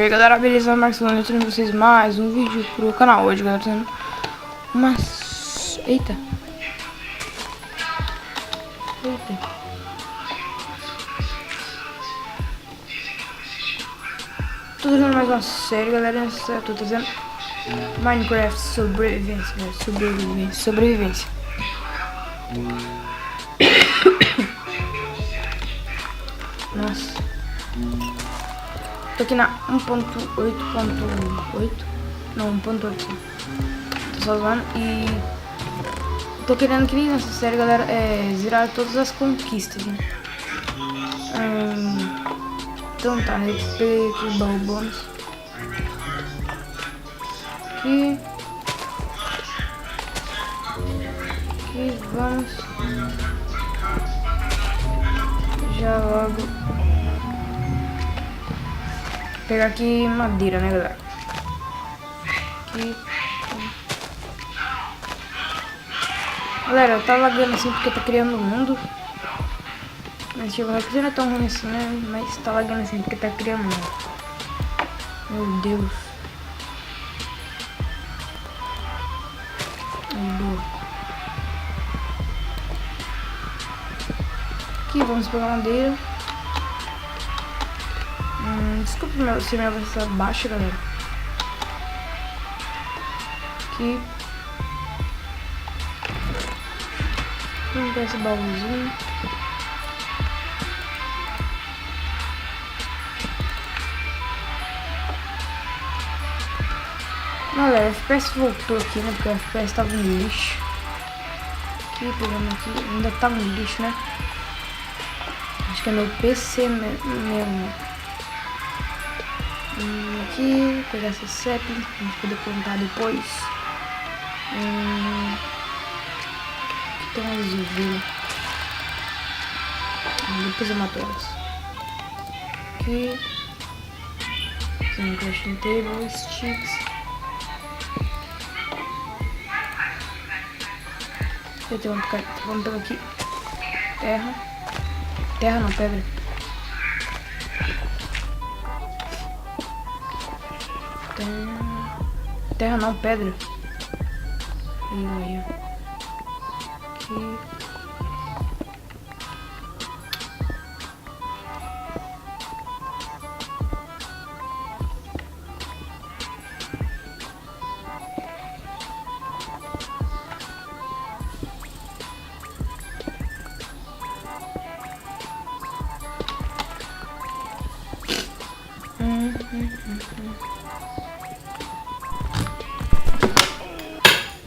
aí galera, beleza? Marcos falando, eu trouxe vocês mais um vídeo pro canal hoje, galera, tendo umas... Eita. Tô trazendo mais uma série, galera, eu tô trazendo Minecraft sobrevivência, galera, sobrevivência. Nossa. Tô aqui na 1.8.8. Não, 1.8. Tô só zoando. E tô querendo que nessa série, galera, zerar todas as conquistas, né? Então tá, né? Peguei aqui o baú bônus. Aqui vamos já logo pegar aqui madeira, né, galera? Aqui. Galera, eu tava lagando assim porque tá criando o mundo. Mas tipo, não é tão ruim assim, né? Mas tá lagando assim porque tá criando o mundo. Meu Deus. Aqui, vamos pegar madeira. Desculpa se minha voz está baixa, galera. Aqui. Vamos pegar esse baúzinho. Galera, o FPS voltou aqui, né? Porque o FPS tava no lixo. Aqui, pegando aqui. Ainda tá no lixo, né? Acho que é meu PC mesmo. Aqui, pegar essa sapling pra gente poder plantar depois. Aqui tem umas ovelhas. Depois eu mato elas. Aqui tem um crafting table, sticks. Vamos pegar aqui terra. Terra não, pedra. Terra não, pedra. Aí. Aqui.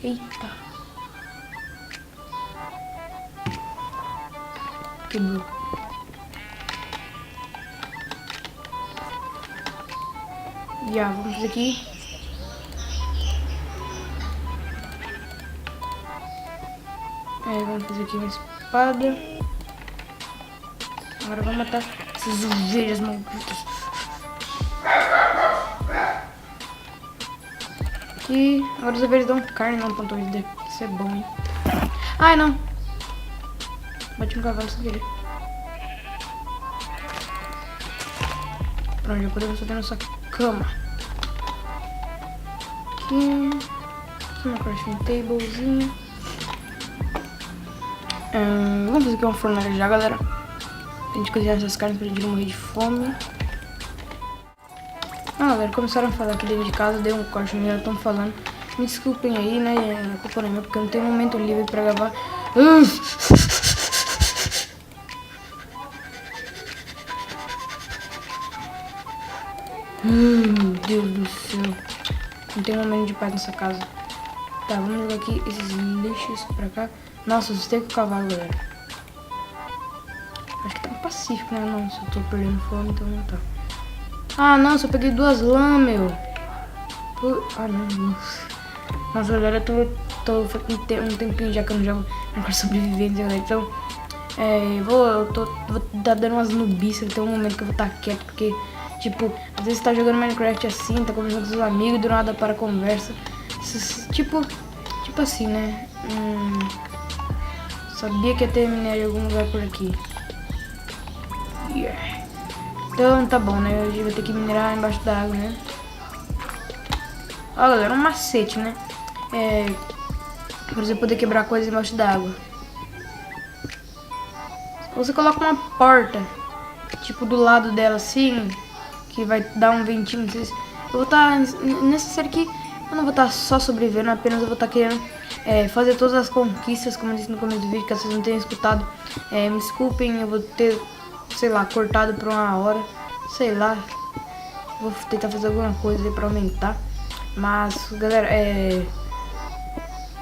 Eita. Quebrou. Já, vamos fazer aqui. Vamos fazer aqui uma espada. Agora vamos matar essas ovelhas malditas. Aqui, agora os ovelhas dão carne, não, ponto de isso é bom, hein? Ai, não! Bati no cavalo sem querer. Pronto, já podemos fazer nossa cama. Aqui uma crafting tablezinha. Vamos fazer aqui uma fornalha já, galera. Pra gente cozinhar essas carnes pra gente não morrer de fome. Galera, começaram a falar aqui dentro de casa, deu um corte, já estão falando. Me desculpem aí, né? A culpa não é minha, porque eu não tenho momento livre pra gravar. Meu Deus do céu. Não tem momento de paz nessa casa. Tá, vamos jogar aqui esses lixos pra cá. Nossa, eu assustei com o cavalo, galera. Acho que tá pacífico, né? Não, se eu tô perdendo fome, então não tá. Ah, não, só peguei 2 lã, meu. Ah, não. Nossa, galera, eu tô um tempinho já que eu não jogo Minecraft sobrevivência, galera. Então, eu tô dando umas nubices. Tem um momento que eu vou estar quieto, porque, tipo, às vezes você tá jogando Minecraft assim, tá conversando com seus amigos, do nada para a conversa. Tipo assim, né? Sabia que ia ter minério em algum lugar por aqui. Yeah. Então tá bom, né? Hoje vai ter que minerar embaixo d'água, né? Ó, galera, um macete, né? Pra você poder quebrar coisas embaixo d'água. Você coloca uma porta, tipo, do lado dela assim, que vai dar um ventinho. Eu vou estar, nessa série aqui, eu não vou estar só sobrevivendo, apenas eu vou estar querendo fazer todas as conquistas, como eu disse no começo do vídeo, caso vocês não tenham escutado. Me desculpem, eu vou ter, sei lá, cortado por uma hora, sei lá. Vou tentar fazer alguma coisa aí pra aumentar. Mas, galera, eu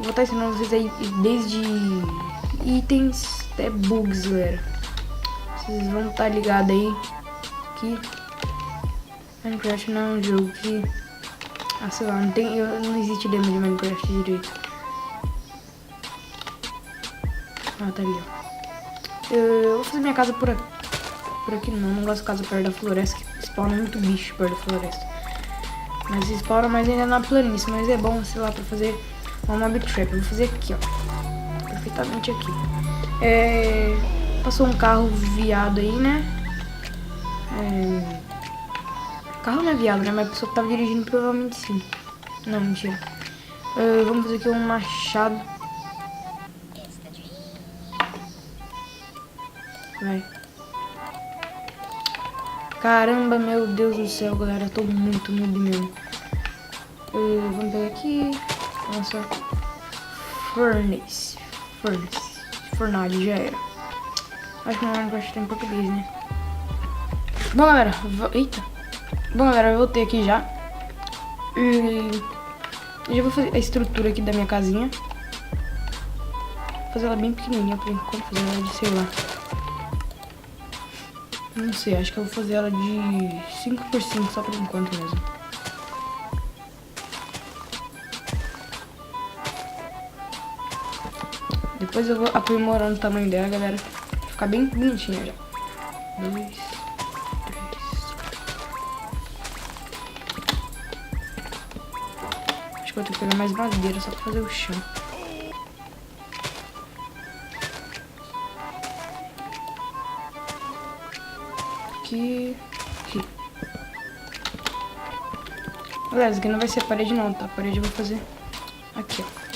vou estar ensinando vocês aí desde itens até bugs, galera. Vocês vão estar ligados aí que Minecraft não é um jogo que... sei lá, não existe demo de Minecraft direito. Tá ali, ó. Eu vou fazer minha casa por aqui não gosto de casa perto da floresta, que spawna muito bicho perto da floresta. Mas spawna mais ainda na planície, mas é bom, sei lá, pra fazer uma mob trap. Eu vou fazer aqui, ó. Perfeitamente aqui. Passou um carro viado aí, né? Carro não é viado, né? Mas a pessoa que tava dirigindo provavelmente sim. Não, mentira. Vamos fazer aqui um machado. Vai. Caramba, meu Deus do céu, galera. Eu tô muito noob mesmo. Vamos pegar aqui. Nossa. Furnace. Fornalha, já era. Acho que não Minecraft tem em português, né? Bom, galera. Eita. Bom, galera, eu voltei aqui já. Eu já vou fazer a estrutura aqui da minha casinha. Vou fazer ela bem pequenininha por enquanto. Fazer ela de, sei lá. Não sei, acho que eu vou fazer ela de 5x5 só por enquanto mesmo. Depois eu vou aprimorando o tamanho dela, galera. Vai ficar bem bonitinha já. 2, 3. Acho que eu vou ter que pegar mais madeira só pra fazer o chão. Aqui. Galera, isso aqui não vai ser a parede não, tá? A parede eu vou fazer aqui, ó.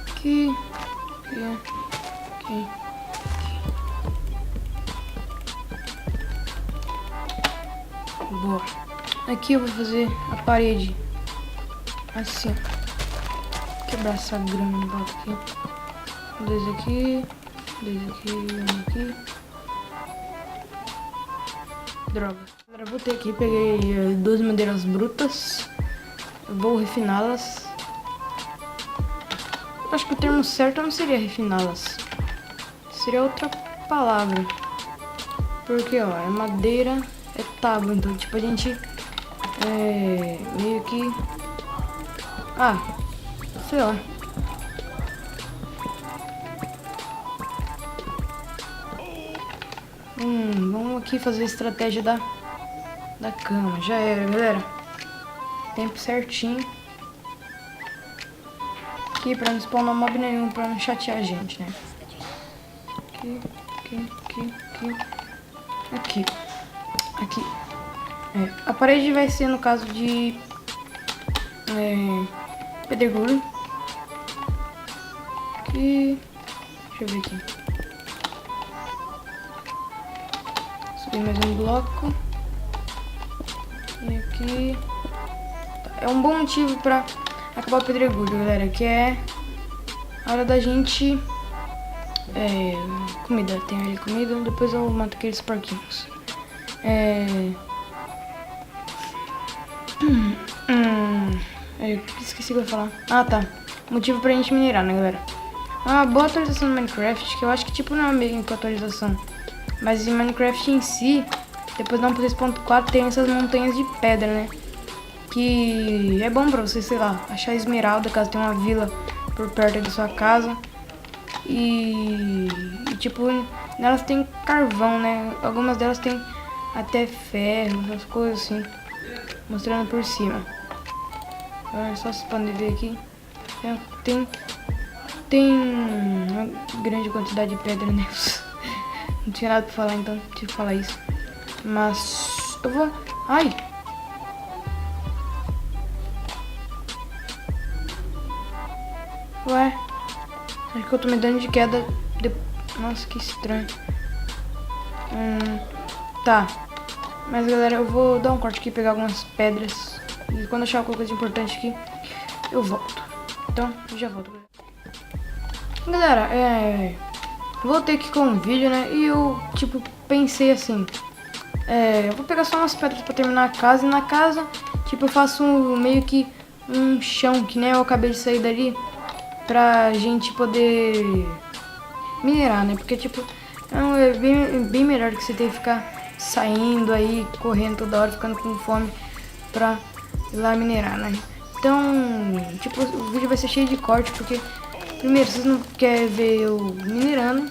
Aqui. Boa. Aqui eu vou fazer a parede assim. Quebrar essa grama em volta aqui. 2 aqui, 1 aqui. Droga. Agora eu voltei aqui, peguei 2 madeiras brutas. Eu vou refiná-las. Acho que o termo certo não seria refiná-las. Seria outra palavra. Porque, ó, é madeira, é tábua. Então, tipo, a gente meio que... sei lá. Vamos aqui fazer a estratégia da cama. Já era, galera. Tempo certinho. Aqui pra não spawnar mob nenhum, pra não chatear a gente, né? Aqui. A parede vai ser no caso de pedregulho. Aqui. Deixa eu ver aqui. Subir mais um bloco. E aqui. É um bom motivo pra acabar o pedregulho, galera. Que é a hora da gente... comida. Tem ali comida. Depois eu mato aqueles porquinhos. Eu esqueci o que eu ia falar. Tá. Motivo pra gente minerar, né, galera? Boa atualização do Minecraft, que eu acho que tipo não é meio que atualização. Mas em Minecraft em si, depois da 1.3.4 tem essas montanhas de pedra, né? Que é bom pra você, sei lá, achar esmeralda, caso tenha uma vila por perto da sua casa. E tipo, nelas tem carvão, né? Algumas delas tem até ferro, essas coisas assim. Mostrando por cima. Agora é só vocês podem ver aqui. Tem tem uma grande quantidade de pedra, né? Não tinha nada pra falar, então tive que falar isso. Mas eu vou... Ai! Ué? Acho que eu tô me dando de queda. Nossa, que estranho. Tá. Mas galera, eu vou dar um corte aqui, pegar algumas pedras. E quando achar alguma coisa importante aqui, eu volto. Então, eu já volto. Galera, voltei aqui com um vídeo, né? E eu, tipo, pensei assim... eu vou pegar só umas pedras pra terminar a casa. E na casa, tipo, eu faço meio que um chão, que nem eu acabei de sair dali. Pra gente poder minerar, né? Porque, tipo, é bem melhor que você ter que ficar saindo aí, correndo toda hora, ficando com fome pra ir lá minerar, né? Então, tipo, o vídeo vai ser cheio de corte, porque, primeiro, vocês não querem ver eu minerando.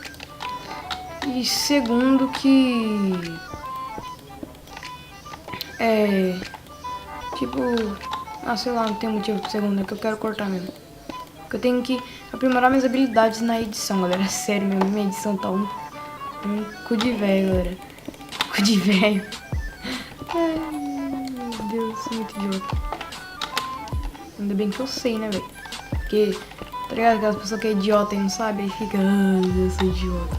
E segundo que... tipo... Ah, sei lá, não tem motivo pro segundo, é que eu quero cortar mesmo. Porque eu tenho que aprimorar minhas habilidades na edição, galera. Sério mesmo, minha edição tá um cu de velho, galera. Cu de velho. Ai, meu Deus, muito idiota. Ainda bem que eu sei, né, velho? Porque, tá ligado? Aquelas pessoas que é idiota e não sabe, aí fica... Ah, eu sou idiota.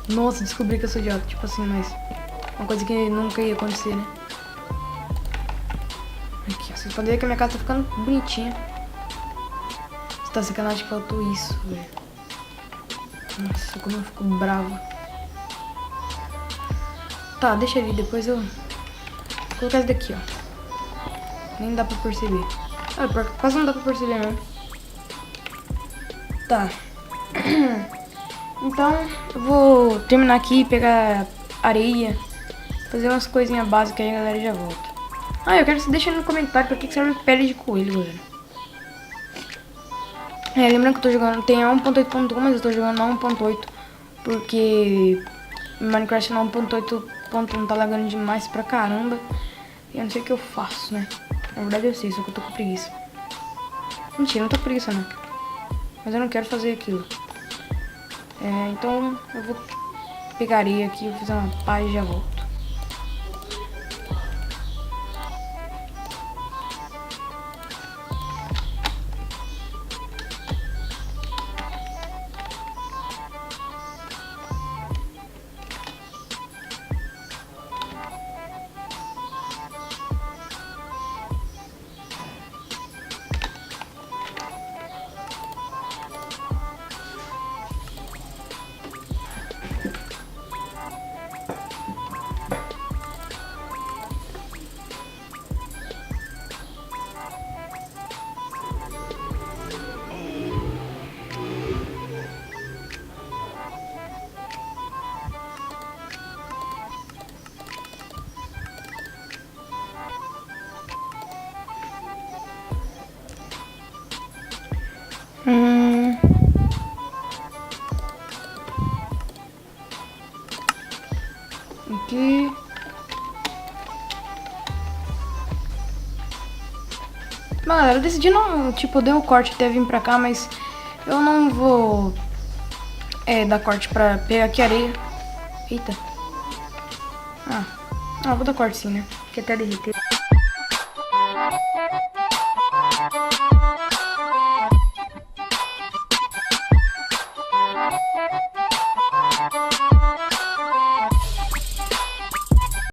Nossa, descobri que eu sou idiota. Tipo assim, mas... Uma coisa que nunca ia acontecer, né? Aqui, vocês podem ver que a minha casa tá ficando bonitinha. Você tá sacanagem que faltou isso, velho. Nossa, como eu fico bravo. Tá, deixa ali, depois eu... Vou colocar esse daqui, ó. Nem dá pra perceber. Quase não dá pra perceber mesmo. Tá. Então, eu vou terminar aqui, pegar areia, fazer umas coisinhas básicas aí, galera, e já volto. Eu quero que você deixe no comentário pra que serve pele de coelho, galera. Lembrando que eu tô jogando, tem a 1.8.1, mas eu tô jogando a 1.8 porque Minecraft na 1.8.1 tá lagando demais pra caramba. E eu não sei o que eu faço, né? Na verdade eu sei, só que eu tô com preguiça. Mentira, não tô com preguiça não. Mas eu não quero fazer aquilo. Então eu vou pegar areia aqui, vou fazer uma pá e já volto. Aqui. Mano, eu decidi não, tipo, eu dei um corte até vir pra cá, mas eu não vou dar corte pra pegar aqui areia. Eita. Vou dar corte sim, né? Que até derreter.